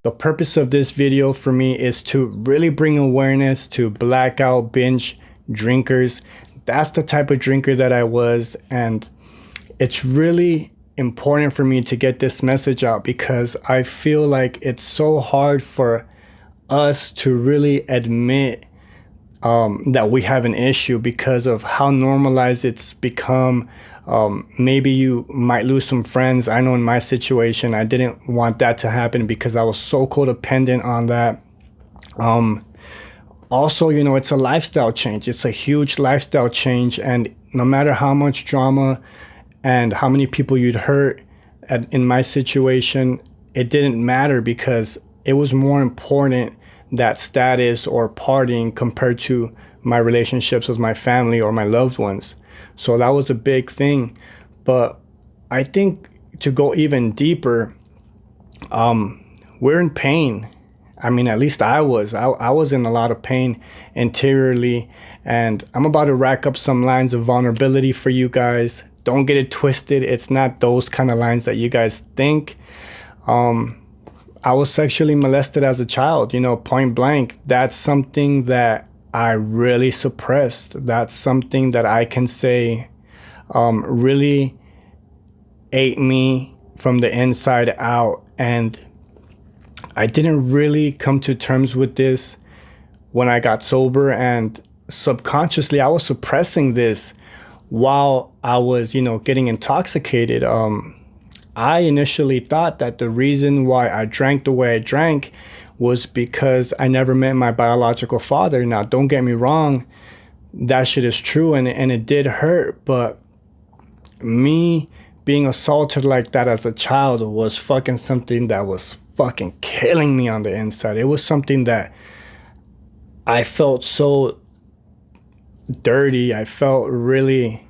The purpose of this video for me is to really bring awareness to blackout binge drinkers. That's the type of drinker that I was, and it's really important for me to get this message out because I feel like it's so hard for us to really admit that we have an issue because of how normalized it's become. Maybe you might lose some friends. I know in my situation, I didn't want that to happen because I was so codependent on that. Also, it's a lifestyle change. It's a huge lifestyle change. And no matter how much drama and how many people you'd hurt in my situation, it didn't matter because it was more important that status or partying compared to my relationships with my family or my loved ones. So that was a big thing. But I think to go even deeper, we're in pain. I mean, at least I was. I was in a lot of pain interiorly. And I'm about to rack up some lines of vulnerability for you guys. Don't get it twisted. It's not those kind of lines that you guys think. I was sexually molested as a child, point blank. That's something that I really suppressed. That's something that I can say really ate me from the inside out. And I didn't really come to terms with this when I got sober, and subconsciously I was suppressing this while I was, getting intoxicated. I initially thought that the reason why I drank the way I drank was because I never met my biological father. Now, don't get me wrong, that shit is true and it did hurt, but me being assaulted like that as a child was fucking something that was fucking killing me on the inside. It was something that I felt so dirty. I felt really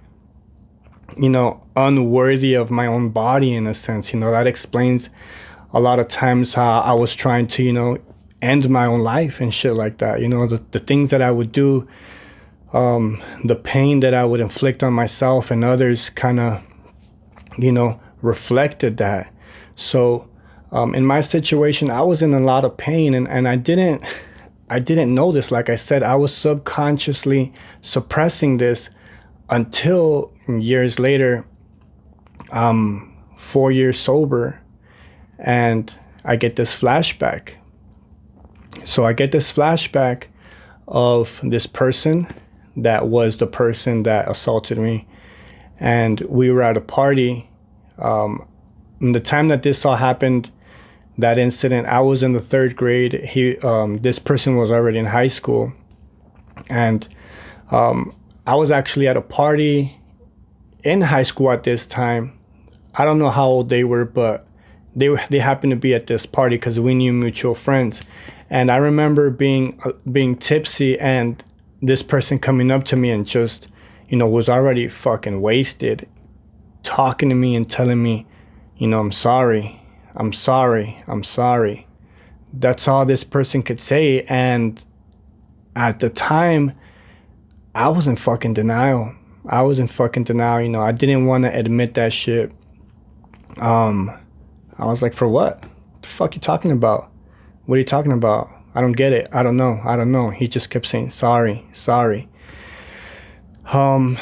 unworthy of my own body in a sense. That explains a lot of times how I was trying to, end my own life and shit like that. The things that I would do, the pain that I would inflict on myself and others kind of, reflected that. So in my situation, I was in a lot of pain and I didn't know this. Like I said, I was subconsciously suppressing this until years later, 4 years sober, and I get this flashback. So I get this flashback of this person that was the person that assaulted me, and we were at a party. The time that this all happened, that incident, I was in the 3rd grade. This person was already in high school, and I was actually at a party in high school at this time. I don't know how old they were, but they happened to be at this party because we knew mutual friends. And I remember being tipsy and this person coming up to me and just, was already fucking wasted, talking to me and telling me, I'm sorry. That's all this person could say. And at the time, I was in fucking denial. I didn't want to admit that shit. I was like, for what? The fuck you talking about? What are you talking about? I don't get it. I don't know. He just kept saying, sorry. I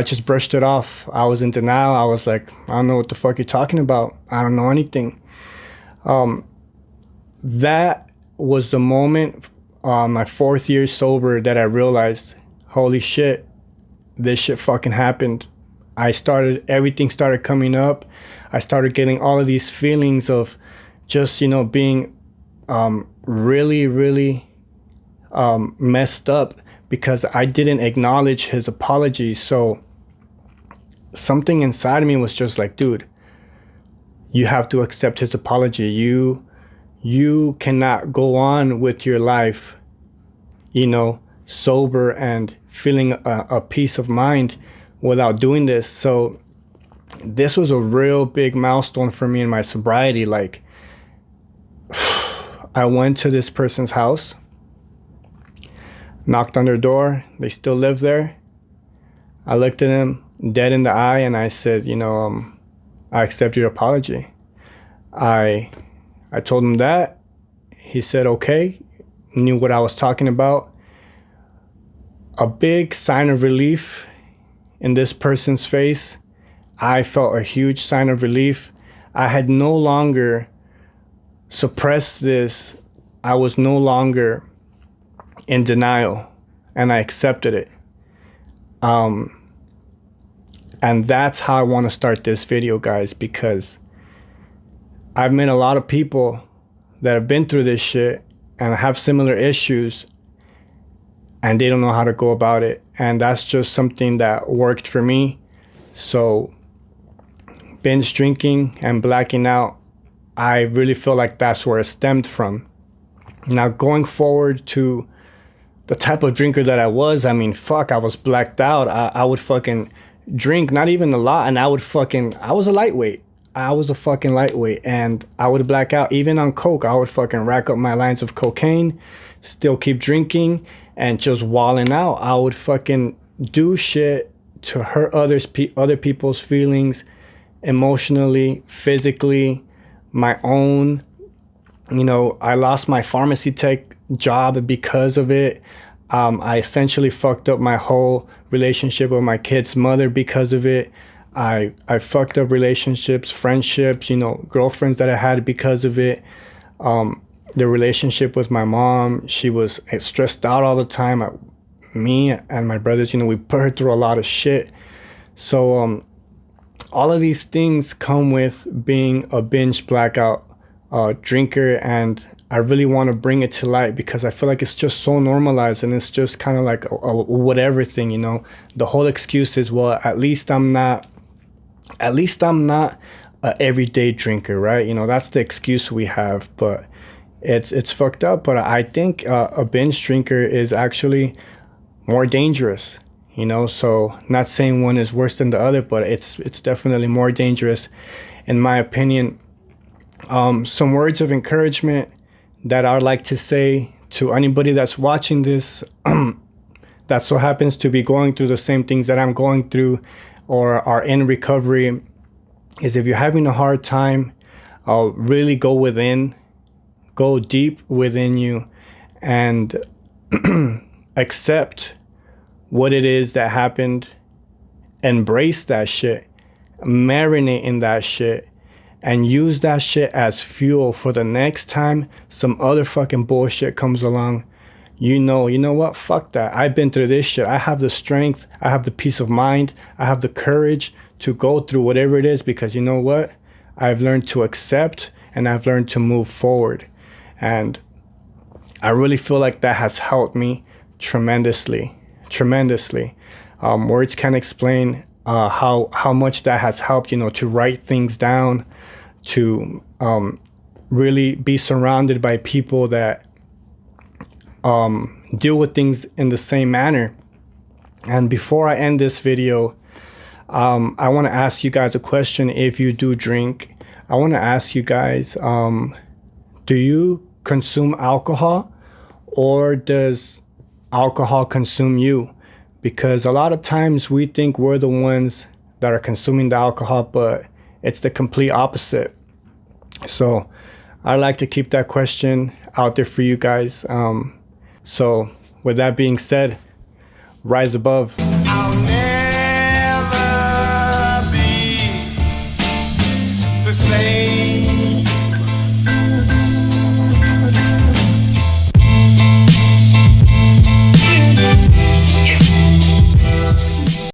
just brushed it off. I was in denial. I was like, I don't know what the fuck you're talking about. I don't know anything. That was the moment, my 4th year sober, that I realized, holy shit, this shit fucking happened. Everything started coming up. I started getting all of these feelings of just, being really, really messed up because I didn't acknowledge his apology. So something inside of me was just like, dude, you have to accept his apology. You cannot go on with your life, sober and feeling a peace of mind without doing this. So this was a real big milestone for me in my sobriety. Like, I went to this person's house, knocked on their door. They still live there. I looked at him dead in the eye and I said, I accept your apology. I I told him that. He said, okay, knew what I was talking about. A big sign of relief in this person's face. I felt a huge sign of relief. I had no longer suppressed this. I was no longer in denial, and I accepted it. And that's how I want to start this video, guys, because I've met a lot of people that have been through this shit and have similar issues, and they don't know how to go about it. And that's just something that worked for me. So binge drinking and blacking out, I really feel like that's where it stemmed from. Now, going forward to the type of drinker that I was, I mean, fuck, I was blacked out. I would fucking drink, not even a lot, and I was a lightweight. I was a fucking lightweight, and I would black out. Even on coke, I would fucking rack up my lines of cocaine, still keep drinking, and just walling out. I would fucking do shit to hurt other people's feelings, emotionally, physically, my own. You know, I lost my pharmacy tech job because of it. I essentially fucked up my whole relationship with my kid's mother because of it. I fucked up relationships, friendships, you know, girlfriends that I had because of it. The relationship with my mom, she was stressed out all the time. Me and my brothers, you know, we put her through a lot of shit. So all of these things come with being a binge blackout drinker, and I really want to bring it to light because I feel like it's just so normalized, and it's just kind of like a whatever thing, you know. The whole excuse is, well, at least I'm not a everyday drinker, right? You know, that's the excuse we have, but it's fucked up. But I think a binge drinker is actually more dangerous, you know. So not saying one is worse than the other, but it's definitely more dangerous, in my opinion. Some words of encouragement that I'd like to say to anybody that's watching this that so happens to be going through the same things that I'm going through or are in recovery is, if you're having a hard time, really go within, go deep within you, and accept what it is that happened, embrace that shit, marinate in that shit, and use that shit as fuel for the next time some other fucking bullshit comes along. You know what? Fuck that. I've been through this shit. I have the strength. I have the peace of mind. I have the courage to go through whatever it is, because you know what? I've learned to accept, and I've learned to move forward. And I really feel like that has helped me tremendously. Words can't explain how much that has helped, you know, to write things down, to really be surrounded by people that deal with things in the same manner. And before I end this video, I want to ask you guys a question. If you do drink, I want to ask you guys, do you consume alcohol, or does alcohol consume you? Because a lot of times we think we're the ones that are consuming the alcohol, but it's the complete opposite. So I'd like to keep that question out there for you guys. So with that being said, rise above.